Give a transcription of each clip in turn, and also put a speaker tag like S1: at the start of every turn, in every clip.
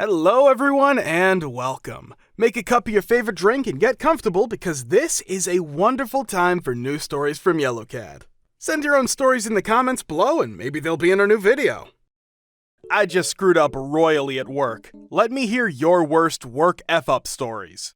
S1: Hello everyone and welcome. Make a cup of your favorite drink and get comfortable because this is a wonderful time for news stories from YellowCat. Send your own stories in the comments below and maybe they'll be in our new video. I just screwed up royally at work. Let me hear your worst work F-up stories.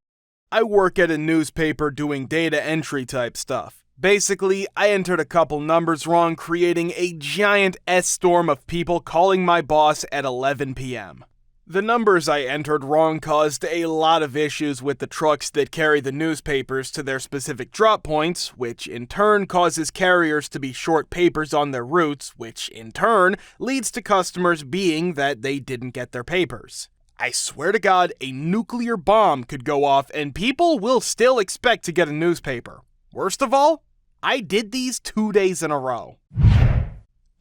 S1: I work at a newspaper doing data entry type stuff. Basically, I entered a couple numbers wrong, creating a giant S-storm of people calling my boss at 11 p.m. The numbers I entered wrong caused a lot of issues with the trucks that carry the newspapers to their specific drop points, which in turn causes carriers to be short papers on their routes, which in turn leads to customers being that they didn't get their papers. I swear to God, a nuclear bomb could go off and people will still expect to get a newspaper. Worst of all, I did these 2 days in a row.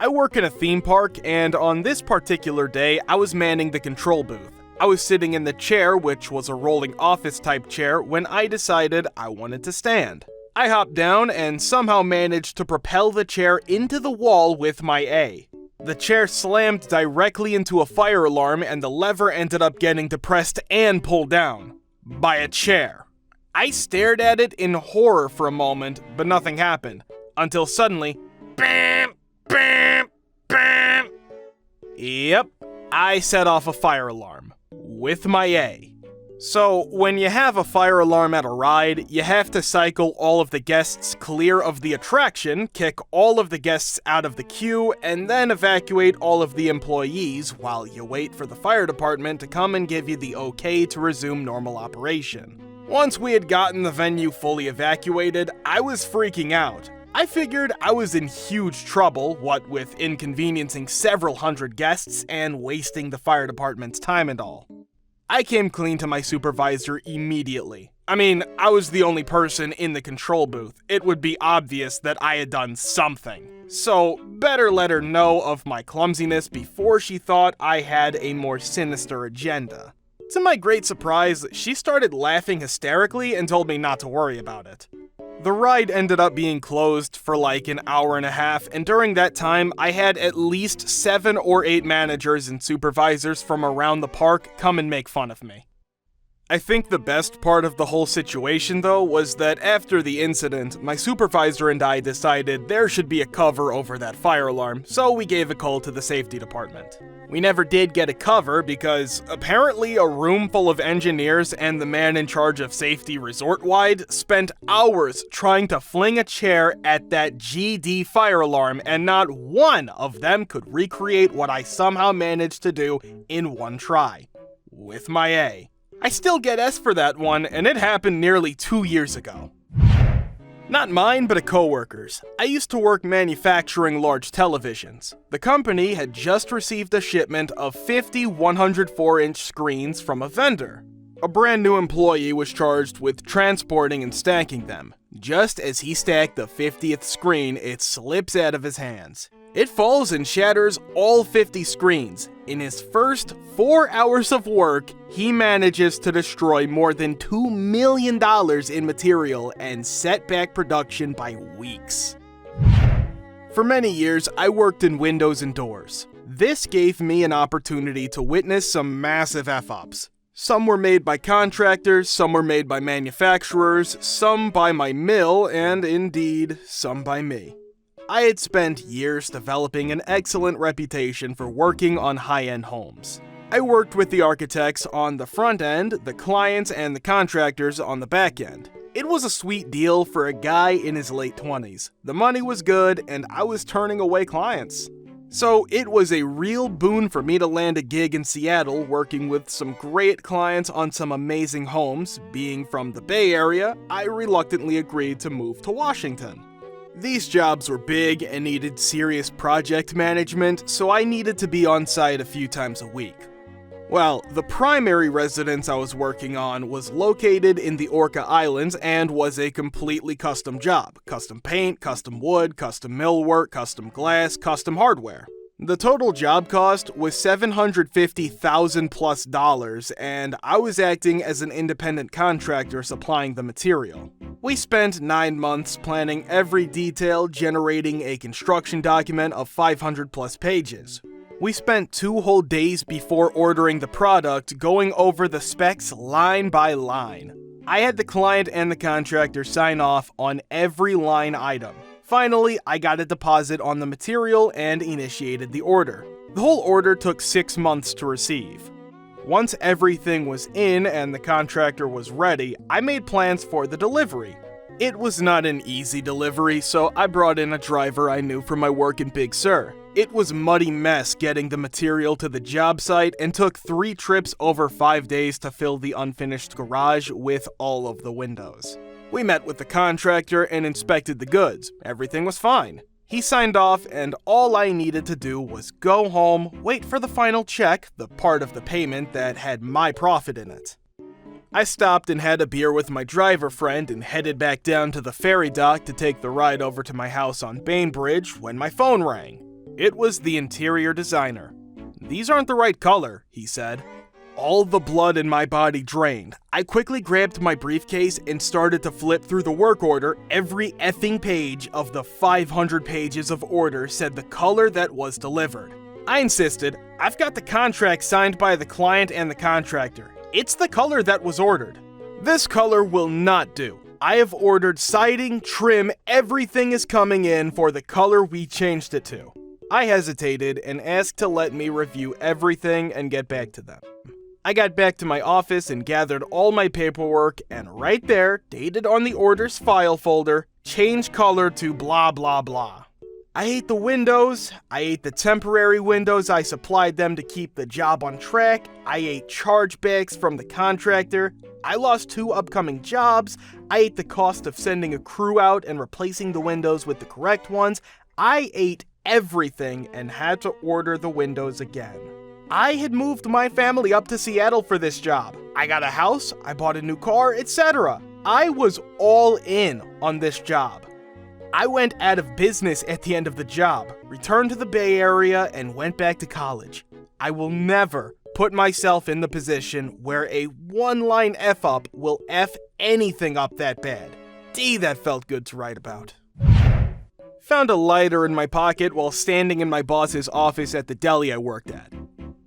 S1: I work in a theme park, and on this particular day, I was manning the control booth. I was sitting in the chair, which was a rolling office type chair, when I decided I wanted to stand. I hopped down and somehow managed to propel the chair into the wall with my A. The chair slammed directly into a fire alarm and the lever ended up getting depressed and pulled down. By a chair. I stared at it in horror for a moment, but nothing happened. Until suddenly, BAM! BAM! BAM! Yep, I set off a fire alarm. With my A. So, when you have a fire alarm at a ride, you have to cycle all of the guests clear of the attraction, kick all of the guests out of the queue, and then evacuate all of the employees while you wait for the fire department to come and give you the okay to resume normal operation. Once we had gotten the venue fully evacuated, I was freaking out. I figured I was in huge trouble, what with inconveniencing several hundred guests and wasting the fire department's time and all. I came clean to my supervisor immediately. I mean, I was the only person in the control booth. It would be obvious that I had done something. So, better let her know of my clumsiness before she thought I had a more sinister agenda. To my great surprise, she started laughing hysterically and told me not to worry about it. The ride ended up being closed for like an hour and a half, and during that time, I had at least 7 or 8 managers and supervisors from around the park come and make fun of me. I think the best part of the whole situation, though, was that after the incident, my supervisor and I decided there should be a cover over that fire alarm, so we gave a call to the safety department. We never did get a cover because apparently a room full of engineers and the man in charge of safety resort-wide spent hours trying to fling a chair at that GD fire alarm, and not one of them could recreate what I somehow managed to do in one try. With my A. I still get S for that one, and it happened nearly 2 years ago. Not mine, but a coworker's. I used to work manufacturing large televisions. The company had just received a shipment of 50 104-inch screens from a vendor. A brand new employee was charged with transporting and stacking them. Just as he stacked the 50th screen, it slips out of his hands. It falls and shatters all 50 screens. In his first 4 hours of work, he manages to destroy more than $2 million in material and set back production by weeks. For many years, I worked in windows and doors. This gave me an opportunity to witness some massive F-ups. Some were made by contractors, some were made by manufacturers, some by my mill, and indeed, some by me. I had spent years developing an excellent reputation for working on high-end homes. I worked with the architects on the front end, the clients and the contractors on the back end. It was a sweet deal for a guy in his late 20s. The money was good and I was turning away clients. So it was a real boon for me to land a gig in Seattle working with some great clients on some amazing homes. Being from the Bay Area, I reluctantly agreed to move to Washington. These jobs were big and needed serious project management, so I needed to be on site a few times a week. Well, the primary residence I was working on was located in the Orca Islands and was a completely custom job. Custom paint, custom wood, custom millwork, custom glass, custom hardware. The total job cost was $750,000+, and I was acting as an independent contractor supplying the material. We spent 9 months planning every detail, generating a construction document of 500+ pages. We spent 2 whole days before ordering the product going over the specs line by line. I had the client and the contractor sign off on every line item. Finally, I got a deposit on the material and initiated the order. The whole order took 6 months to receive. Once everything was in and the contractor was ready, I made plans for the delivery. It was not an easy delivery, so I brought in a driver I knew from my work in Big Sur. It was a muddy mess getting the material to the job site and took 3 trips over 5 days to fill the unfinished garage with all of the windows. We met with the contractor and inspected the goods. Everything was fine. He signed off and all I needed to do was go home, wait for the final check, the part of the payment that had my profit in it. I stopped and had a beer with my driver friend and headed back down to the ferry dock to take the ride over to my house on Bainbridge when my phone rang. It was the interior designer. "These aren't the right color," he said. All the blood in my body drained. I quickly grabbed my briefcase and started to flip through the work order. Every effing page of the 500 pages of order said the color that was delivered. I insisted, "I've got the contract signed by the client and the contractor. It's the color that was ordered." "This color will not do. I have ordered siding, trim, everything is coming in for the color we changed it to." I hesitated and asked to let me review everything and get back to them. I got back to my office and gathered all my paperwork, and right there, dated on the order's file folder, change color to blah blah blah. I ate the windows, I ate the temporary windows I supplied them to keep the job on track, I ate chargebacks from the contractor, I lost 2 upcoming jobs, I ate the cost of sending a crew out and replacing the windows with the correct ones, I ate everything and had to order the windows again. I had moved my family up to Seattle for this job. I got a house, I bought a new car, etc. I was all in on this job. I went out of business at the end of the job, returned to the Bay Area, and went back to college. I will never put myself in the position where a one-line F-up will F anything up that bad. That felt good to write about. Found a lighter in my pocket while standing in my boss's office at the deli I worked at.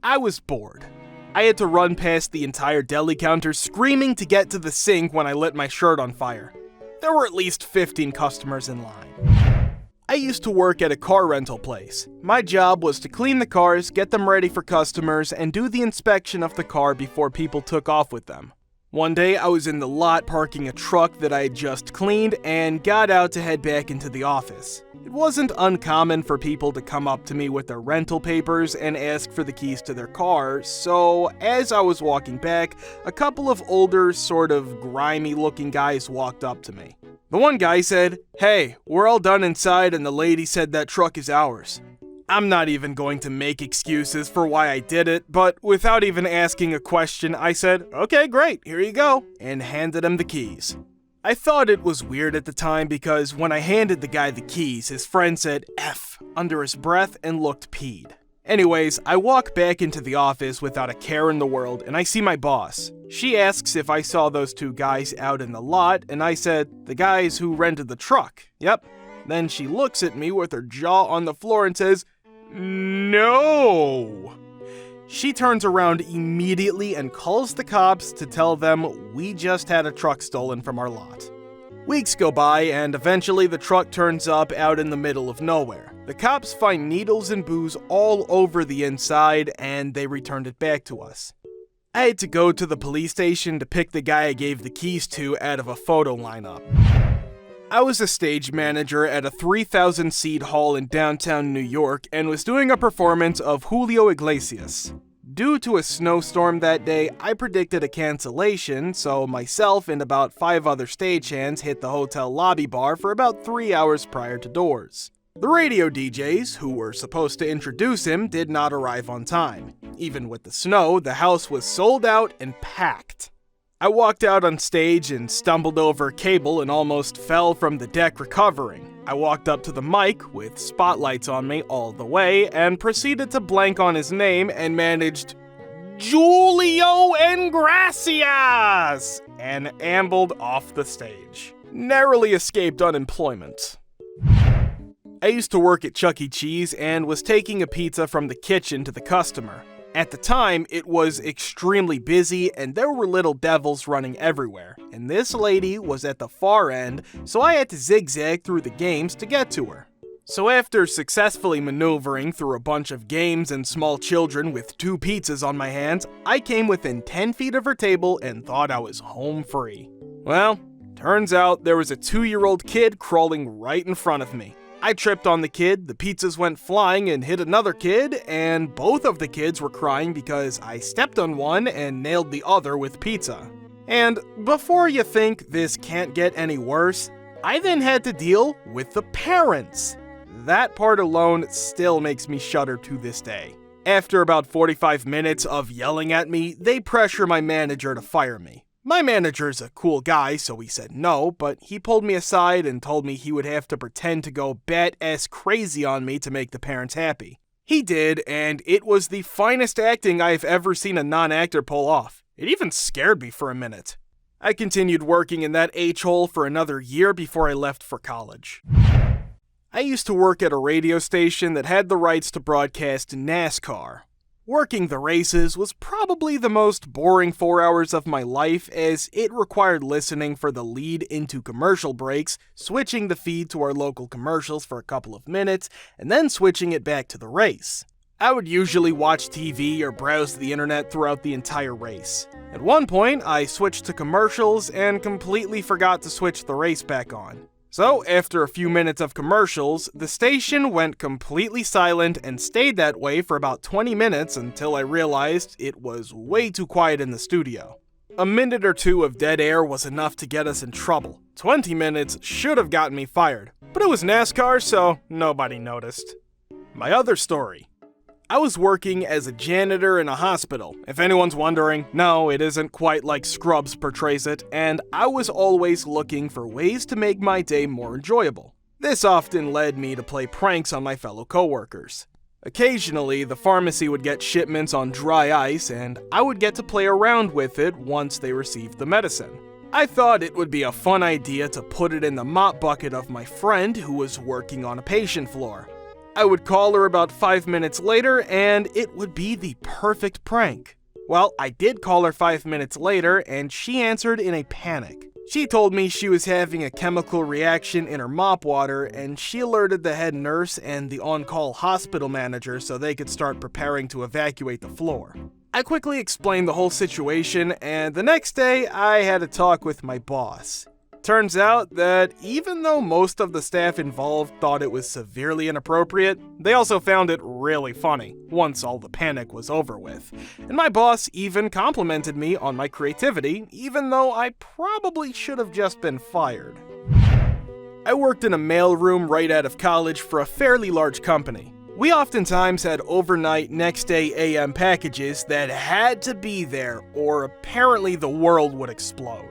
S1: I was bored. I had to run past the entire deli counter screaming to get to the sink when I lit my shirt on fire. There were at least 15 customers in line. I used to work at a car rental place. My job was to clean the cars, get them ready for customers, and do the inspection of the car before people took off with them. One day, I was in the lot parking a truck that I had just cleaned and got out to head back into the office. It wasn't uncommon for people to come up to me with their rental papers and ask for the keys to their car, so as I was walking back, a couple of older, sort of grimy-looking guys walked up to me. The one guy said, "Hey, we're all done inside and the lady said that truck is ours." I'm not even going to make excuses for why I did it, but without even asking a question, I said, "Okay, great, here you go," and handed him the keys. I thought it was weird at the time because when I handed the guy the keys, his friend said F under his breath and looked peed. Anyways, I walk back into the office without a care in the world and I see my boss. She asks if I saw those 2 guys out in the lot and I said, "The guys who rented the truck." "Yep." Then she looks at me with her jaw on the floor and says, "No." She turns around immediately and calls the cops to tell them we just had a truck stolen from our lot. Weeks go by and eventually the truck turns up out in the middle of nowhere. The cops find needles and booze all over the inside and they returned it back to us. I had to go to the police station to pick the guy I gave the keys to out of a photo lineup. I was a stage manager at a 3,000-seat hall in downtown New York and was doing a performance of Julio Iglesias. Due to a snowstorm that day, I predicted a cancellation, so myself and about 5 other stagehands hit the hotel lobby bar for about 3 hours prior to doors. The radio DJs, who were supposed to introduce him, did not arrive on time. Even with the snow, the house was sold out and packed. I walked out on stage and stumbled over a cable and almost fell from the deck recovering. I walked up to the mic, with spotlights on me all the way, and proceeded to blank on his name and managed Julio Iglesias and ambled off the stage. Narrowly escaped unemployment. I used to work at Chuck E. Cheese and was taking a pizza from the kitchen to the customer. At the time, it was extremely busy and there were little devils running everywhere, and this lady was at the far end, so I had to zigzag through the games to get to her. So after successfully maneuvering through a bunch of games and small children with 2 pizzas on my hands, I came within 10 feet of her table and thought I was home free. Well, turns out there was a 2-year-old kid crawling right in front of me. I tripped on the kid, the pizzas went flying and hit another kid, and both of the kids were crying because I stepped on one and nailed the other with pizza. And before you think this can't get any worse, I then had to deal with the parents. That part alone still makes me shudder to this day. After about 45 minutes of yelling at me, they pressure my manager to fire me. My manager's a cool guy, so he said no, but he pulled me aside and told me he would have to pretend to go bat-ass crazy on me to make the parents happy. He did, and it was the finest acting I've ever seen a non-actor pull off. It even scared me for a minute. I continued working in that H-hole for another year before I left for college. I used to work at a radio station that had the rights to broadcast NASCAR. Working the races was probably the most boring 4 hours of my life, as it required listening for the lead into commercial breaks, switching the feed to our local commercials for a couple of minutes, and then switching it back to the race. I would usually watch TV or browse the internet throughout the entire race. At one point, I switched to commercials and completely forgot to switch the race back on. So, after a few minutes of commercials, the station went completely silent and stayed that way for about 20 minutes until I realized it was way too quiet in the studio. A minute or two of dead air was enough to get us in trouble. 20 minutes should have gotten me fired, but it was NASCAR, so nobody noticed. My other story. I was working as a janitor in a hospital. If anyone's wondering, no, it isn't quite like Scrubs portrays it, and I was always looking for ways to make my day more enjoyable. This often led me to play pranks on my fellow coworkers. Occasionally, the pharmacy would get shipments on dry ice, and I would get to play around with it once they received the medicine. I thought it would be a fun idea to put it in the mop bucket of my friend who was working on a patient floor. I would call her about 5 minutes later, and it would be the perfect prank. Well, I did call her 5 minutes later, and she answered in a panic. She told me she was having a chemical reaction in her mop water, and she alerted the head nurse and the on-call hospital manager so they could start preparing to evacuate the floor. I quickly explained the whole situation, and the next day, I had a talk with my boss. Turns out that even though most of the staff involved thought it was severely inappropriate, they also found it really funny once all the panic was over with. And my boss even complimented me on my creativity, even though I probably should have just been fired. I worked in a mailroom right out of college for a fairly large company. We oftentimes had overnight next day AM packages that had to be there, or apparently the world would explode.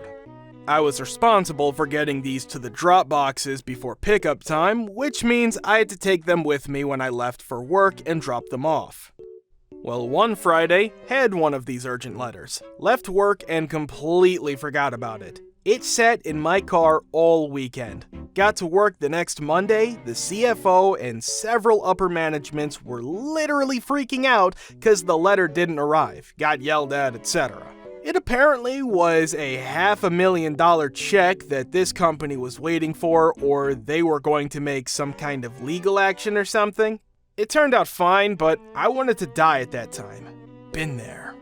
S1: I was responsible for getting these to the drop boxes before pickup time, which means I had to take them with me when I left for work and drop them off. Well, one Friday, had one of these urgent letters, left work and completely forgot about it. It sat in my car all weekend. Got to work the next Monday, the CFO and several upper managements were literally freaking out because the letter didn't arrive, got yelled at, etc. It apparently was a $500,000 check that this company was waiting for, or they were going to make some kind of legal action or something. It turned out fine, but I wanted to die at that time. Been there.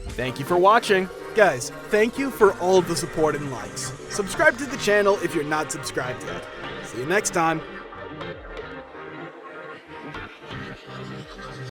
S1: Thank you for watching. Guys, thank you for all of the support and likes. Subscribe to the channel if you're not subscribed yet. See you next time.